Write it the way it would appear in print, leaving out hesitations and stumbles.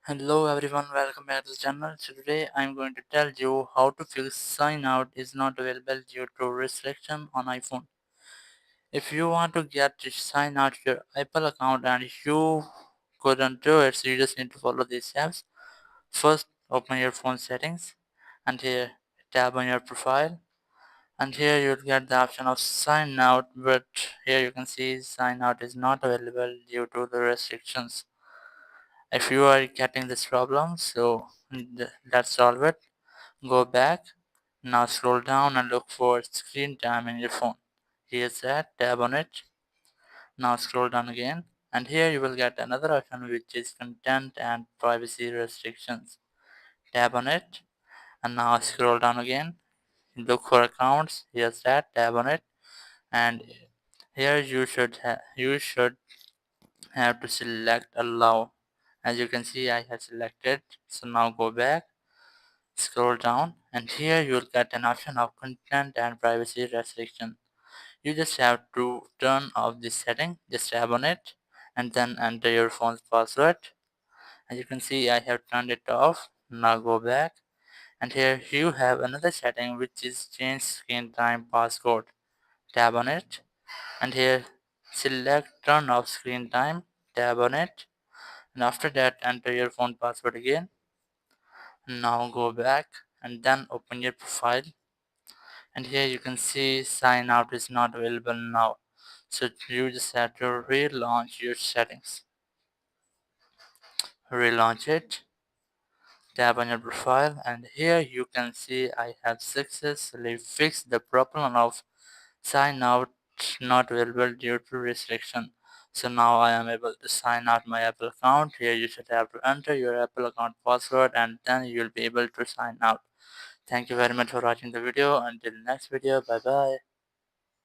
Hello everyone, welcome back to the channel. So today I'm going to tell you how to fix sign out is not available due to restriction on iPhone. If you want to get to sign out your Apple account and you couldn't do it, so you just need to follow these steps. First, open your phone settings and here tap on your profile, and here you'll get the option of sign out, but here you can see sign out is not available due to the restrictions. If you are getting this problem, so let's solve it. Go back, now scroll down and look for screen time in your phone. Here's that, tap on it. Now scroll down again, and here you will get another option which is content and privacy restrictions. Tap on it, and now scroll down again. Look for accounts. Here's that, tap on it, and here you should have to select allow. As you can see, I have selected. So now go back, scroll down, and here you'll get an option of content and privacy restriction. You just have to turn off this setting. Just tap on it and then enter your phone's password. As you can see, I have turned it off. Now go back, and here you have another setting which is change screen time passcode. Tap on it, and here select turn off screen time. Tap on it, and after that enter your phone password again. Now go back and then open your profile, and here you can see sign out is not available now, so you just have to relaunch your settings. Relaunch it, tap on your profile, and here you can see I have successfully fixed the problem of sign out not available due to restriction. So now I am able to sign out my Apple account. Here you should have to enter your Apple account password and then you'll be able to sign out. Thank you very much for watching the video. Until next video, bye bye.